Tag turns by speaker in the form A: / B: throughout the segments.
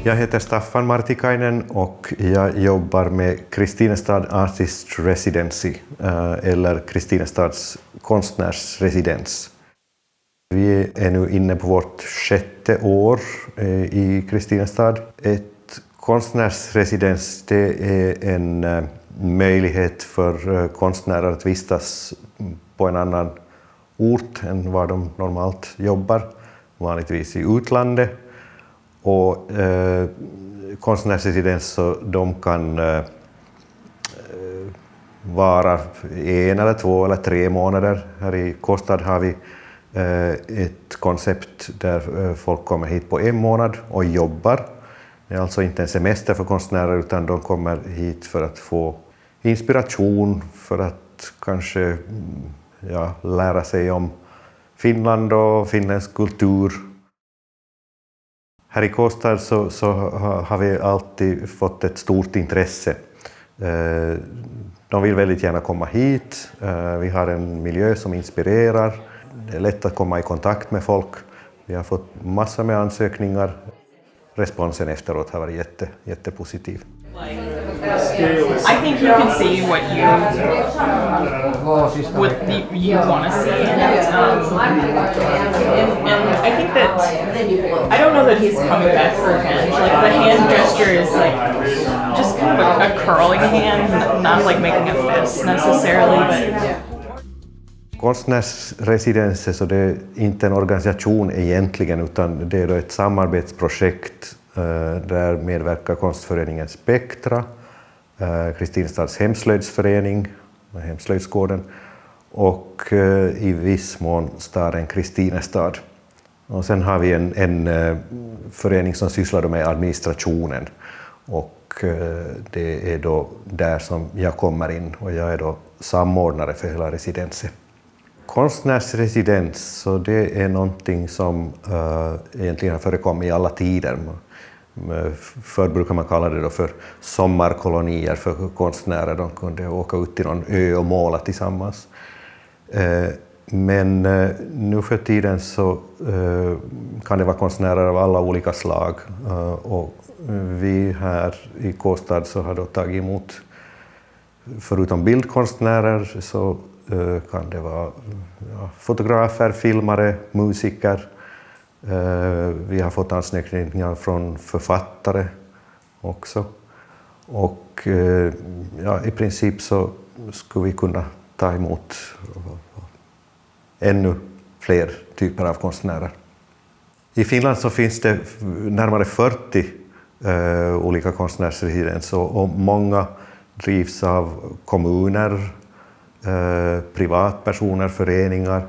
A: Jag heter Staffan Martikainen och jag jobbar med Kristinestad Artist Residency eller Kristinestads konstnärsresidens. Vi är nu inne på vårt 6:e år i Kristinestad. Ett konstnärsresidens, det är en möjlighet för konstnärer att vistas på en annan ort än var de normalt jobbar, vanligtvis i utlandet. Och konstnärsresidens, så de kan vara 1 eller 2 eller 3 månader. Här i Kostad har vi ett koncept där folk kommer hit på 1 månad och jobbar. Det är alltså inte en semester för konstnärer, utan de kommer hit för att få inspiration, för att kanske lära sig om Finland och finländsk kultur. Här i Kostad så har vi alltid fått ett stort intresse. De vill väldigt gärna komma hit. Vi har en miljö som inspirerar. Det är lätt att komma i kontakt med folk. Vi har fått massor med ansökningar. Responsen efteråt har varit jättepositiv.
B: I think you can see what you want to see in it, and I think that I don't know that he's coming back for revenge. Like the hand gesture is like just kind of a curling hand, not like making a fist necessarily, but.
A: Konstnärsresidenser, så det är inte en organisation egentligen, utan det är då ett samarbetsprojekt där medverkar konstföreningen Spektra, Kristinestads hemslöjdsförening, hemslöjdsgården, och i viss mån staden Kristinestad. Och sen har vi en förening som sysslar med administrationen, och det är då där som jag kommer in, och jag är då samordnare för hela residensen. Konstnärsresidens, så det är någonting som egentligen har förekommit i alla tider. Förr brukar man kalla det då för sommarkolonier för konstnärer. De kunde åka ut till någon ö och måla tillsammans. Men nu för tiden så kan det vara konstnärer av alla olika slag. Och vi här i Kostad så har då tagit emot, förutom bildkonstnärer, så kan det vara fotografer, filmare, musiker. Vi har fått ansökningar från författare också. Och i princip så skulle vi kunna ta emot ännu fler typer av konstnärer. I Finland så finns det närmare 40 olika konstnärsresidenser, och många drivs av kommuner, privatpersoner, föreningar.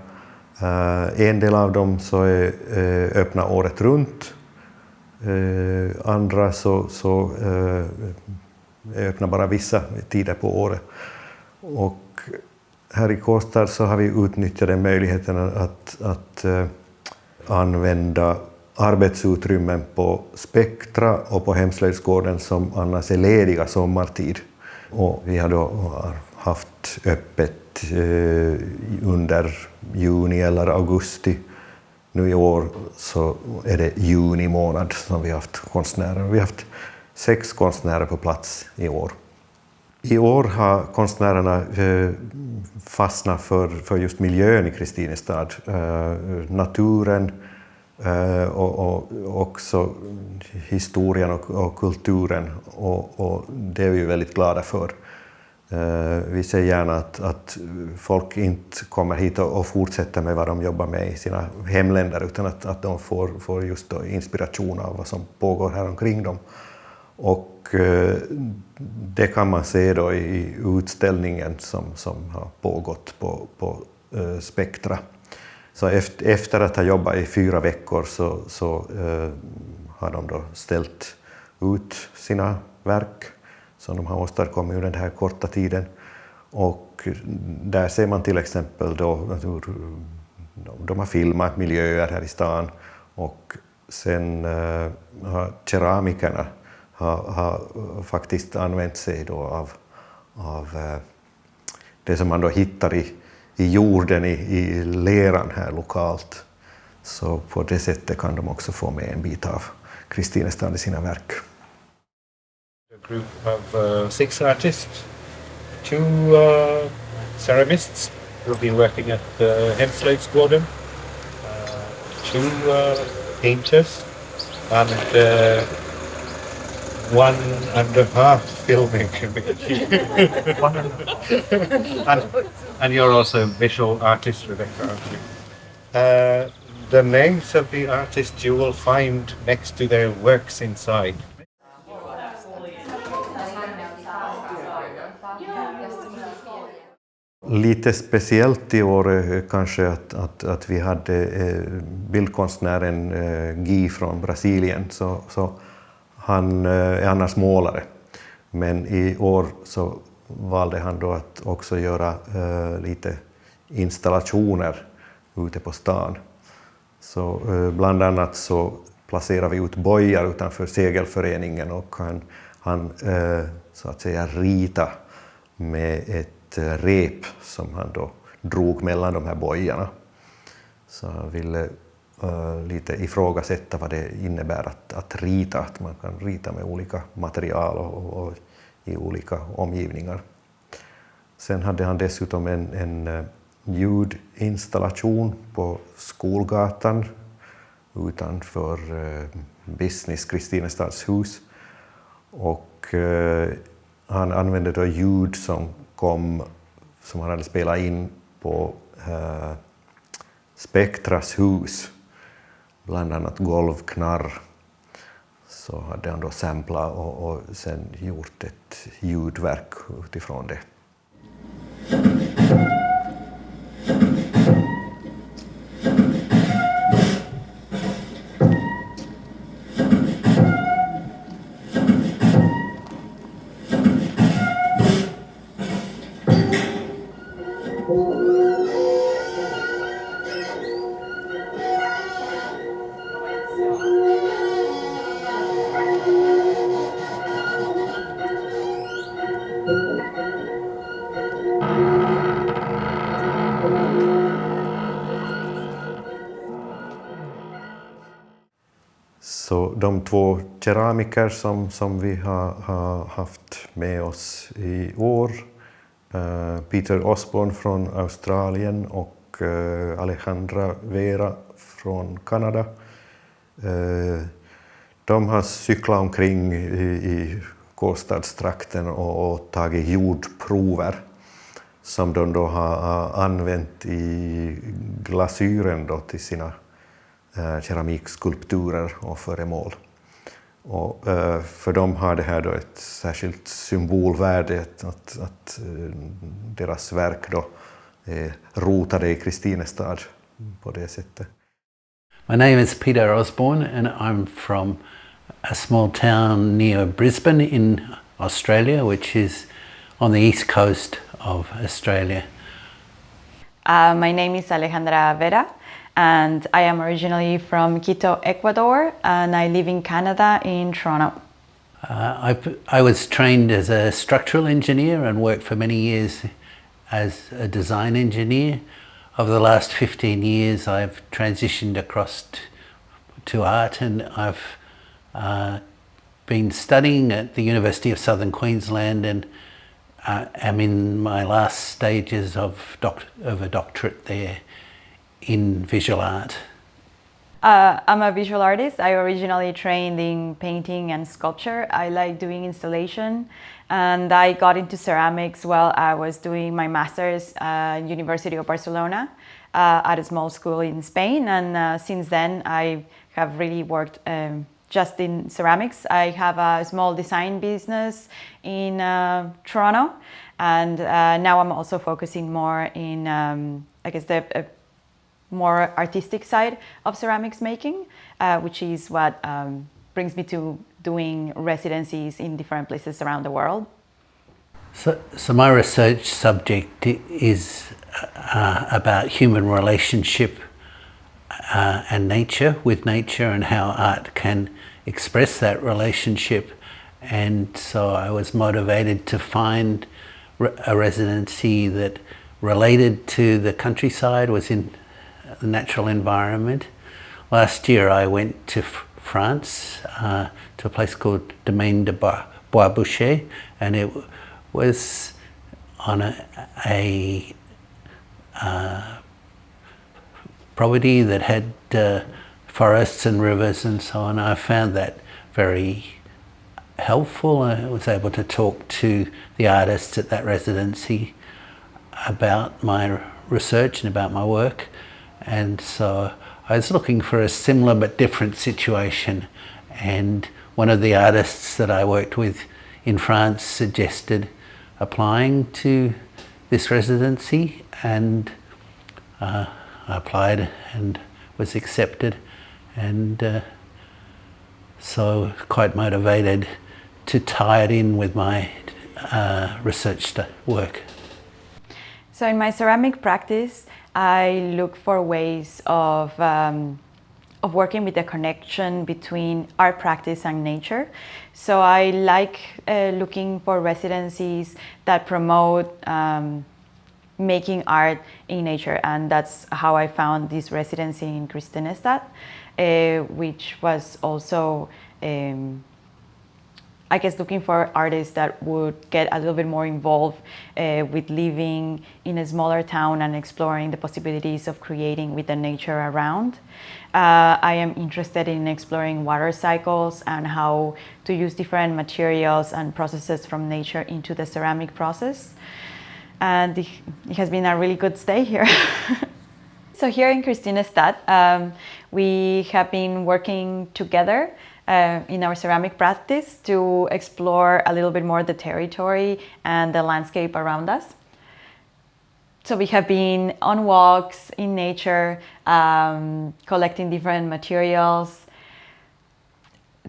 A: En del av dem så är öppna året runt. Andra så är öppna bara vissa tider på året. Och här i Kostad så har vi utnyttjat den möjligheten att använda arbetsutrymmen på Spektra och på hemslöjdsgården som annars är lediga sommartid. Och vi har då haft öppet under juni eller augusti. Nu i år så är det juni månad som vi har haft konstnärer. Vi har haft 6 konstnärer på plats i år. I år har konstnärerna fastnat för just miljön i Kristinestad, naturen och också historien och kulturen, och det är vi väldigt glada för. Vi ser gärna att folk inte kommer hit och fortsätter med vad de jobbar med i sina hemländer, utan att de får just då inspiration av vad som pågår här omkring dem. Och det kan man se då i utställningen som har pågått på Spektra. Så efter att ha jobbat i 4 veckor så har de då ställt ut sina verk som de har åstadkommit under den här korta tiden. Och där ser man till exempel då hur de har filmat miljöer här i stan, och sen har keramikerna har faktiskt använt sig då av det som man då hittar i jorden, i leran här lokalt. Så på det sättet kan de också få med en bit av Kristinestad i sina verk.
C: A group of 6 artists, 2 ceramists who've been working at the Hemslöjdsgården, 2 painters, and 1.5 filming. and you're also a visual artist, Rebecca, aren't you? The names of the artists you will find next to their works inside.
A: Lite speciellt i år kanske att vi hade bildkonstnären Guy från Brasilien, så han är annars målare. Men i år så valde han då att också göra lite installationer ute på stan. Så bland annat så placerar vi ut bojar utanför segelföreningen och han så att säga rita med ett rep som han då drog mellan de här bojarna. Så han ville lite ifrågasätta vad det innebär att rita, att man kan rita med olika material och i olika omgivningar. Sen hade han dessutom en ljudinstallation på Skolgatan utanför Business Kristinestads hus, och han använde då ljud som han hade spelat in på Spektras hus, bland annat golvknarr. Så hade han då samplat och sen gjort ett ljudverk utifrån det. Så de 2 keramiker som vi har haft med oss i år, Peter Osborn från Australien och Alejandra Vera från Kanada, de har cyklat omkring i Kåstadstrakten och tagit jordprover som de då har använt i glasyren då till sina keramikskulpturer och föremål. Och för dem har det här då ett särskilt symbolvärde att deras verk då är rotade i Kristinestad på det sättet.
D: My name is Peter Osborn and I'm from a small town near Brisbane in Australia, which is on the east coast of Australia.
E: My name is Alejandra Vera and I am originally from Quito, Ecuador, and I live in Canada in Toronto.
D: I was trained as a structural engineer and worked for many years as a design engineer. Over the last 15 years I've transitioned across to art, and I've been studying at the University of Southern Queensland and am in my last stages of a doctorate there in visual art.
E: I'm a visual artist. I originally trained in painting and sculpture. I like doing installation, and I got into ceramics while I was doing my master's at University of Barcelona at a small school in Spain, and since then I have really worked just in ceramics. I have a small design business in Toronto, and now I'm also focusing more in I guess the more artistic side of ceramics making, which is what brings me to doing residencies in different places around the world.
D: So my research subject is about human relationship and nature, with nature, and how art can express that relationship. And so I was motivated to find a residency that related to the countryside, was in the natural environment. Last year I went to France to a place called Domaine de Bois-Boucher, and it was on a property that had forests and rivers and so on. I found that very helpful. I was able to talk to the artists at that residency about my research and about my work, and so I was looking for a similar but different situation, and one of the artists that I worked with in France suggested applying to this residency, and I applied and was accepted, and so quite motivated to tie it in with my research work.
E: So in my ceramic practice, I look for ways of working with the connection between art practice and nature. So I like looking for residencies that promote making art in nature, and that's how I found this residency in Kristinestad, which was also I guess looking for artists that would get a little bit more involved with living in a smaller town and exploring the possibilities of creating with the nature around. I am interested in exploring water cycles and how to use different materials and processes from nature into the ceramic process. And it has been a really good stay here. So here in Kristinestad, we have been working together in our ceramic practice to explore a little bit more the territory and the landscape around us. So we have been on walks in nature, collecting different materials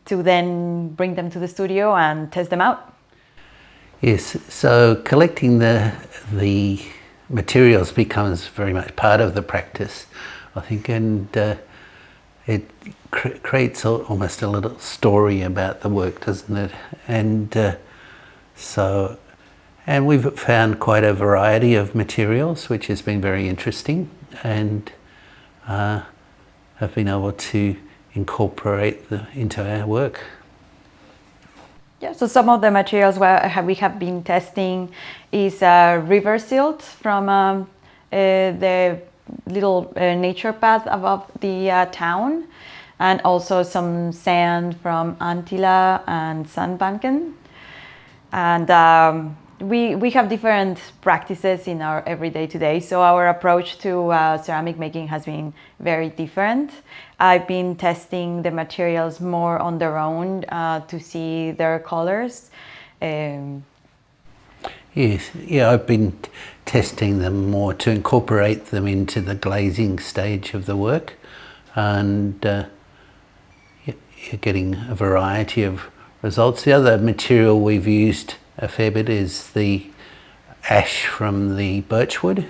E: to then bring them to the studio and test them out.
D: Yes, so collecting the materials becomes very much part of the practice, I think, and it creates almost a little story about the work, doesn't it? And and we've found quite a variety of materials, which has been very interesting, and have been able to incorporate into our work.
E: Yeah, so some of the materials we have been testing is river silt from the little nature path above the town, and also some sand from Antilla and Sandbanken. And we have different practices in our everyday today, so our approach to ceramic making has been very different. I've been testing the materials more on their own to see their colors.
D: Yes, yeah, I've been testing them more to incorporate them into the glazing stage of the work, and you're getting a variety of results. The other material we've used a fair bit is the ash from the birchwood,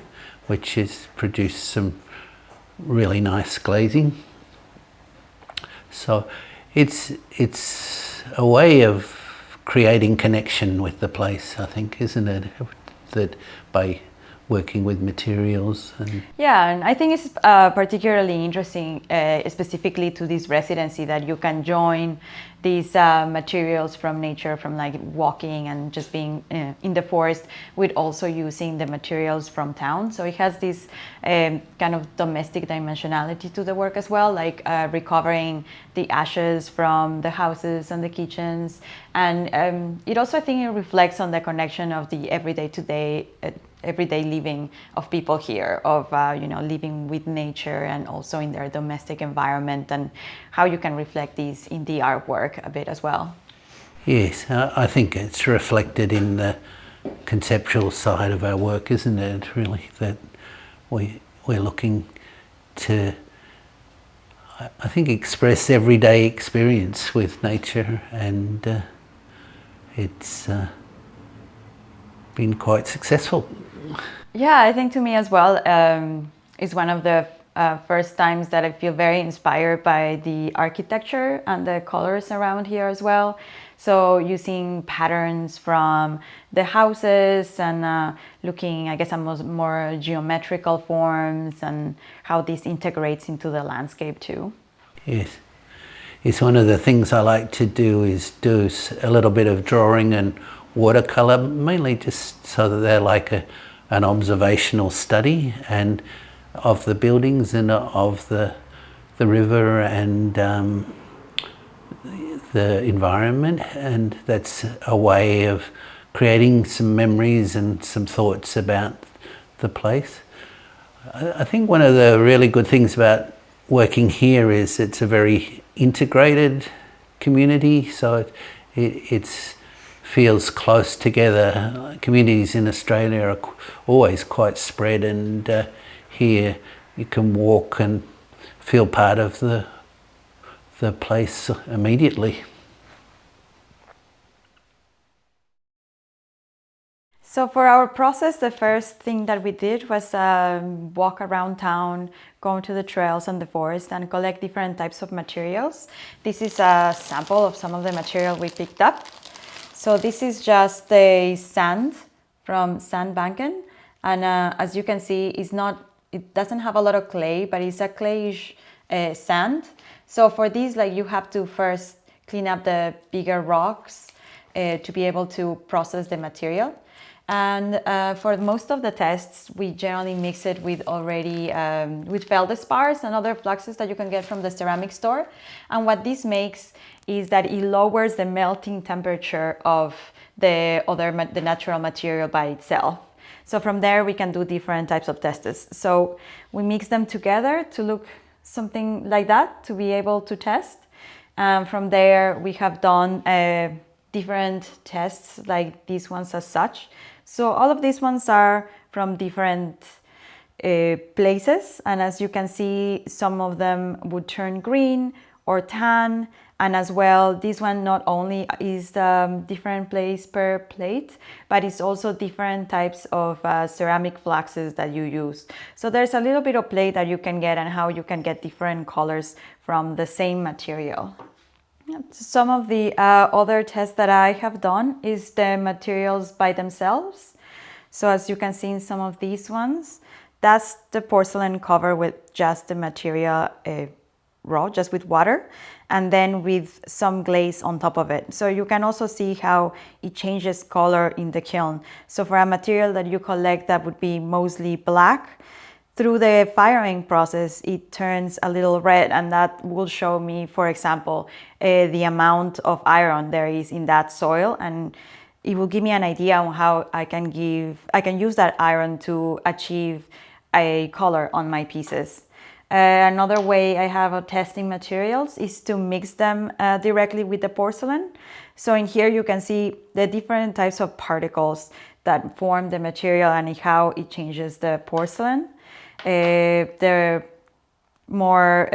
D: which has produced some really nice glazing. So it's a way of creating connection with the place, I think, isn't it? That by working with materials. And
E: yeah, and I think it's particularly interesting, specifically to this residency, that you can join these materials from nature, from like walking and just being in the forest, with also using the materials from town. So it has this kind of domestic dimensionality to the work as well, like recovering the ashes from the houses and the kitchens. And it also, I think, it reflects on the connection of the everyday living of people here, of living with nature and also in their domestic environment, and how you can reflect these in the artwork a bit as well.
D: Yes, I think it's reflected in the conceptual side of our work, isn't it, really, that we're looking to, I think, express everyday experience with nature, and it's been quite successful.
E: Yeah, I think to me as well, it's one of the first times that I feel very inspired by the architecture and the colors around here as well. So using patterns from the houses and looking, I guess, at more geometrical forms and how this integrates into the landscape too.
D: Yes. is one of the things I like to do, is do a little bit of drawing and watercolor, mainly just so that they're like an observational study and of the buildings and of the river and the environment, and that's a way of creating some memories and some thoughts about the place. I think one of the really good things about working here is it's a very integrated community, so it feels close together. Communities in Australia are always quite spread, and here you can walk and feel part of the place immediately.
E: So for our process, the first thing that we did was walk around town, go to the trails and the forest and collect different types of materials. This is a sample of some of the material we picked up. So this is just a sand from Sandbanken, and as you can see, it doesn't have a lot of clay, but it's a clayish sand. So for these, like, you have to first clean up the bigger rocks to be able to process the material. And for most of the tests, we generally mix it with with feldspars and other fluxes that you can get from the ceramic store. And what this makes is that it lowers the melting temperature of the natural material by itself. So from there, we can do different types of tests. So we mix them together to look something like that, to be able to test. From there, we have done different tests like these ones as such. So all of these ones are from different places, and as you can see, some of them would turn green or tan, and as well, this one not only is different place per plate, but it's also different types of ceramic fluxes that you use. So there's a little bit of play that you can get and how you can get different colors from the same material. Some of the other tests that I have done is the materials by themselves. So as you can see in some of these ones, that's the porcelain cover with just the material raw, just with water, and then with some glaze on top of it. So you can also see how it changes color in the kiln. So for a material that you collect that would be mostly black, through the firing process, it turns a little red, and that will show me, for example, the amount of iron there is in that soil, and it will give me an idea on how I can use that iron to achieve a color on my pieces. Another way I have of testing materials is to mix them directly with the porcelain. So in here you can see the different types of particles that form the material and how it changes the porcelain. The more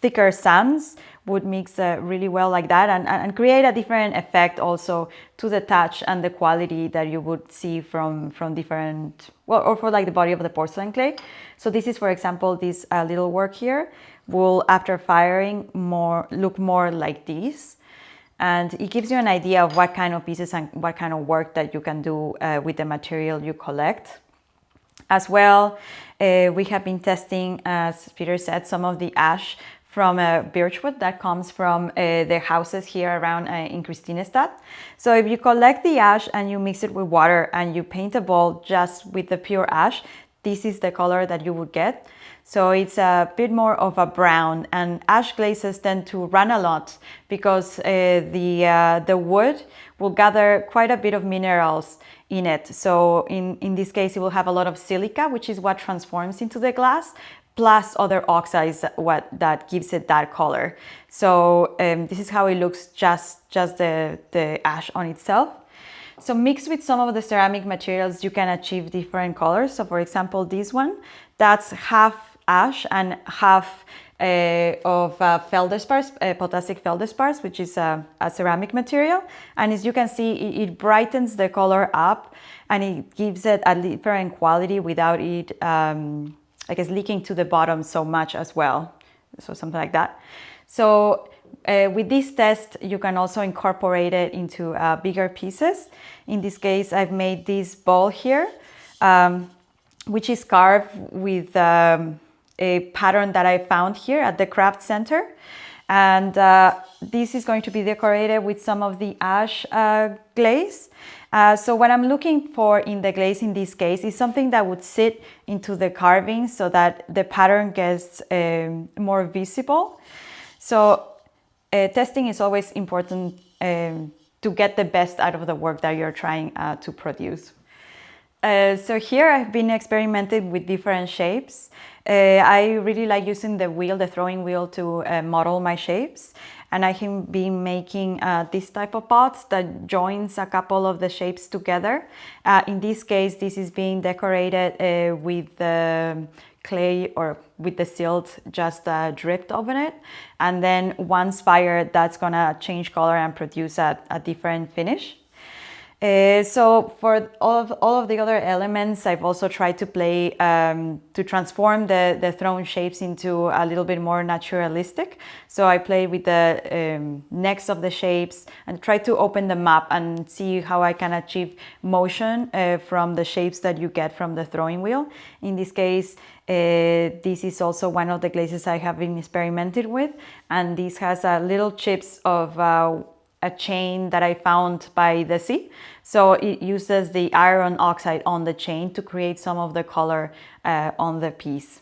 E: thicker sands would mix really well like that and create a different effect also to the touch and the quality that you would see from different, well, or for like the body of the porcelain clay. So this is, for example, this little work here will, after firing, look more like this. And it gives you an idea of what kind of pieces and what kind of work that you can do with the material you collect. As well, we have been testing, as Peter said, some of the ash from birchwood that comes from the houses here around in Kristinestad. So if you collect the ash and you mix it with water and you paint a ball just with the pure ash, this is the color that you would get. So it's a bit more of a brown, and ash glazes tend to run a lot because the wood will gather quite a bit of minerals in it. So in this case, it will have a lot of silica, which is what transforms into the glass, plus other oxides that gives it that color. So this is how it looks, just the ash on itself. So mixed with some of the ceramic materials, you can achieve different colors. So for example, this one, that's half ash and half of feldspars, potassic feldspars, which is a ceramic material. And as you can see, it brightens the color up and it gives it a different quality without it, I guess, leaking to the bottom so much as well. So something like that. So with this test, you can also incorporate it into bigger pieces. In this case, I've made this ball here, which is carved with a pattern that I found here at the craft center. And this is going to be decorated with some of the ash glaze. So what I'm looking for in the glaze in this case is something that would sit into the carving so that the pattern gets more visible. So testing is always important to get the best out of the work that you're trying to produce. So here I've been experimenting with different shapes. I really like using the wheel, the throwing wheel, to model my shapes. And I have been making this type of pots that joins a couple of the shapes together. In this case, this is being decorated with the clay or with the silt just dripped over it. And then once fired, that's gonna change color and produce a different finish. So for all of the other elements, I've also tried to play to transform the thrown shapes into a little bit more naturalistic. So I play with the necks of the shapes and try to open them up and see how I can achieve motion from the shapes that you get from the throwing wheel. In this case, this is also one of the glazes I have been experimented with, and this has little chips of a chain that I found by the sea. So it uses the iron oxide on the chain to create some of the color on the piece.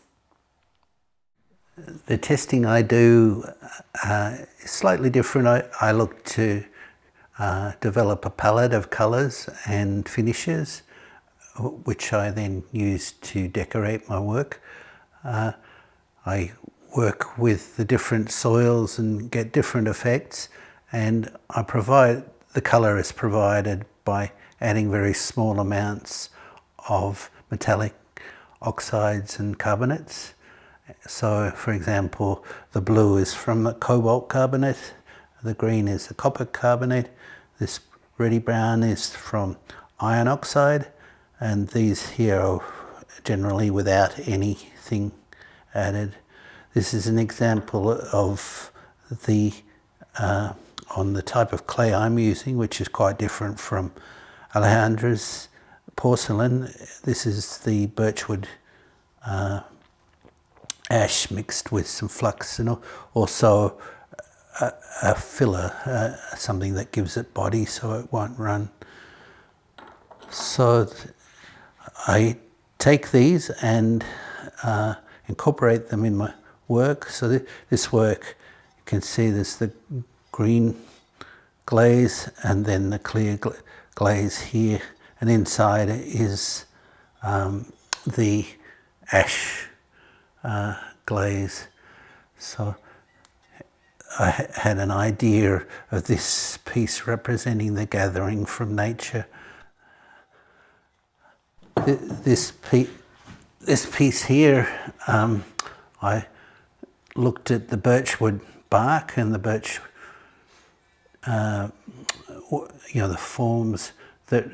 D: The testing I do is slightly different. I look to develop a palette of colours and finishes, which I then use to decorate my work. I work with the different soils and get different effects. And the colour is provided by adding very small amounts of metallic oxides and carbonates. So, for example, the blue is from the cobalt carbonate, the green is the copper carbonate, this reddy brown is from iron oxide, and these here are generally without anything added. This is an example of the on the type of clay I'm using, which is quite different from Alejandra's porcelain. This is the birchwood ash mixed with some flux and also a filler, something that gives it body so it won't run. So I take these and incorporate them in my work. So this work, you can see there's the green glaze and then the clear glaze here, and inside is the ash glaze. So I had an idea of this piece representing the gathering from nature. This piece here, I looked at the birchwood bark and the birch, the forms that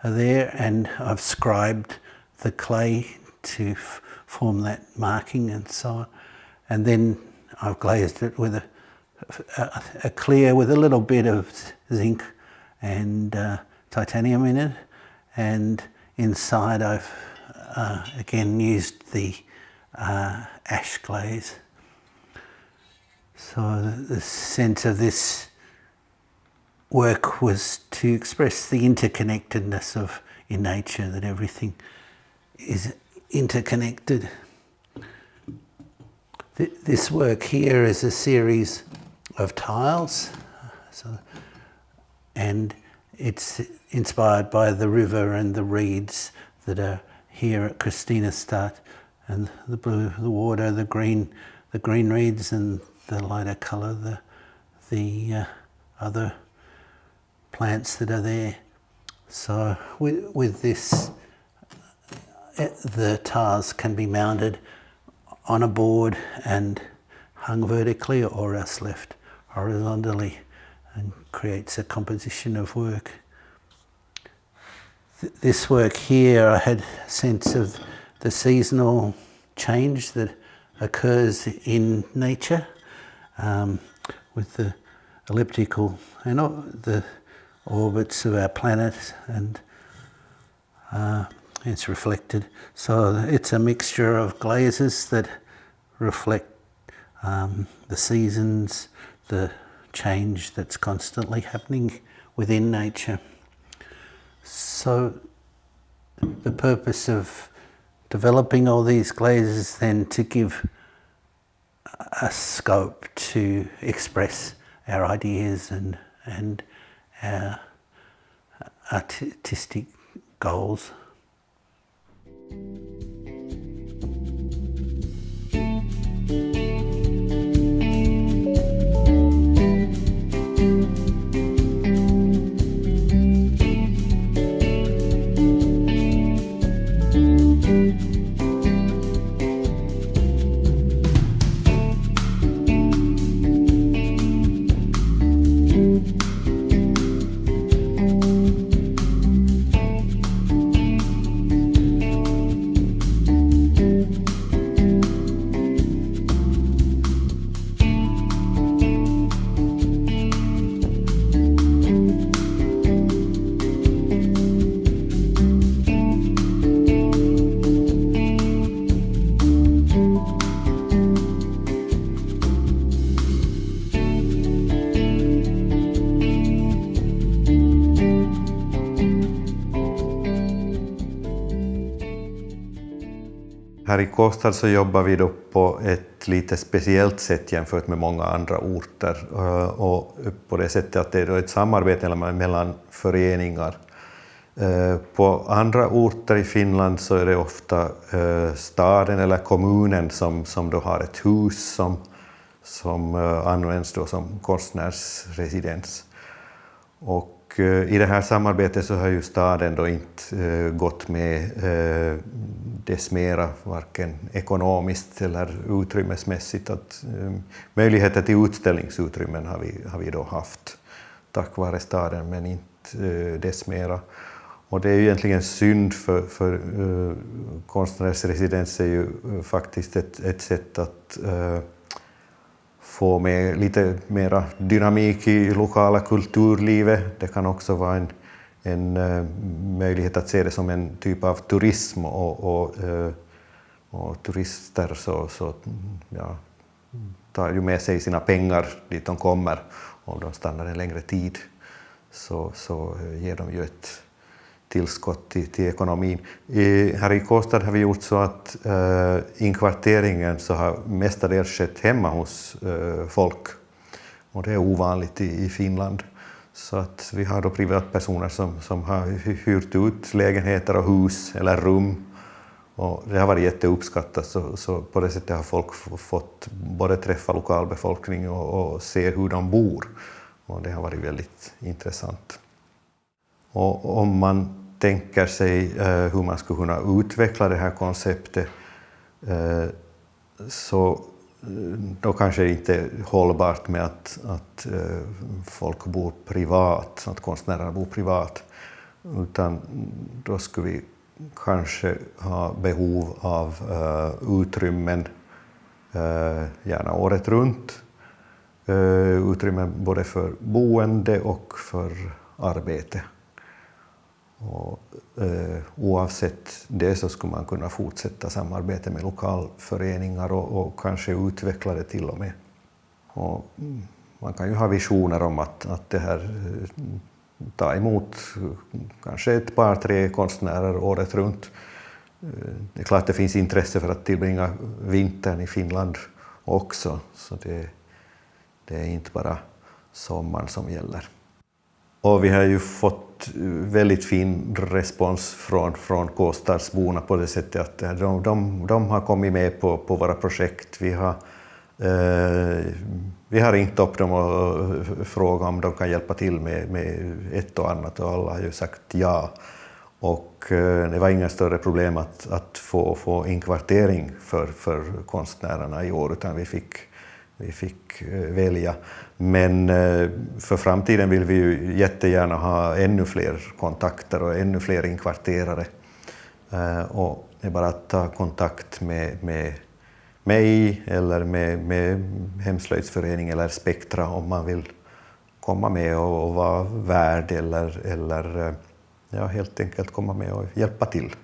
D: are there, and I've scribed the clay to form that marking and so on. And then I've glazed it with a clear with a little bit of zinc and titanium in it, and inside I've again used the ash glaze. So the sense of this work was to express the interconnectedness in nature, that everything is interconnected. This work here is a series of tiles, and it's inspired by the river and the reeds that are here at Kristinestad, and the blue, the water, the green reeds, and the lighter colour, the other plants that are there. So with this, the tiles can be mounted on a board and hung vertically or else left horizontally, and creates a composition of work. This work here, I had a sense of the seasonal change that occurs in nature, with the elliptical and the orbits of our planet, and it's reflected. So it's a mixture of glazes that reflect the seasons, the change that's constantly happening within nature. So the purpose of developing all these glazes then to give a scope to express our ideas and our artistic goals.
A: Här i Kåstad så jobbar vi då på ett lite speciellt sätt jämfört med många andra orter, och på det sättet att det är då ett samarbete mellan föreningar. På andra orter i Finland så är det ofta staden eller kommunen som då har ett hus som används då som konstnärsresidens. Och i det här samarbetet så har ju staden då inte gått med dess mera, varken ekonomiskt eller utrymmesmässigt. Att möjligheter till utställningsutrymmen har vi då haft tack vare staden, men inte dess mera. Och det är ju egentligen synd för konstnärsresidens är ju faktiskt ett sätt att få med lite mera dynamik i lokala kulturlivet. Det kan också vara en möjlighet att se det som en typ av turism, och turister så tar ju med sig sina pengar dit de kommer, om de stannar en längre tid så ger de ju ett tillskott till ekonomin. Här i Kåstad har vi gjort så att inkvarteringen så har mestadels skett hemma hos folk, och det är ovanligt i Finland. Så att vi har då privatpersoner som har hyrt ut lägenheter och hus eller rum, och det har varit jätteuppskattat, så på det sättet har folk fått både träffa lokalbefolkning och se hur de bor, och det har varit väldigt intressant. Och om man tänker sig hur man skulle kunna utveckla det här konceptet, så då kanske det inte är hållbart med att folk bor privat, att konstnärer bor privat, utan då skulle vi kanske ha behov av utrymmen, gärna året runt, utrymmen både för boende och för arbete. Och, oavsett det så skulle man kunna fortsätta samarbeta med lokalföreningar och kanske utveckla det till och med. Och man kan ju ha visioner om att det här ta emot kanske ett par, tre konstnärer året runt. Det är klart det finns intresse för att tillbringa vintern i Finland också, så det är inte bara sommaren som gäller. Och vi har ju fått väldigt fin respons från Kåstadsborna på det sättet att de har kommit med på våra projekt. Vi har ringt upp dem och frågat om de kan hjälpa till med ett och annat, och alla har ju sagt ja. Och det var inga större problem att få inkvartering för konstnärerna i år, utan vi fick välja. Men för framtiden vill vi ju jättegärna ha ännu fler kontakter och ännu fler inkvarterare. Och det är bara att ta kontakt med mig eller med Hemslöjdsförening eller Spektra om man vill komma med och vara värd eller helt enkelt komma med och hjälpa till.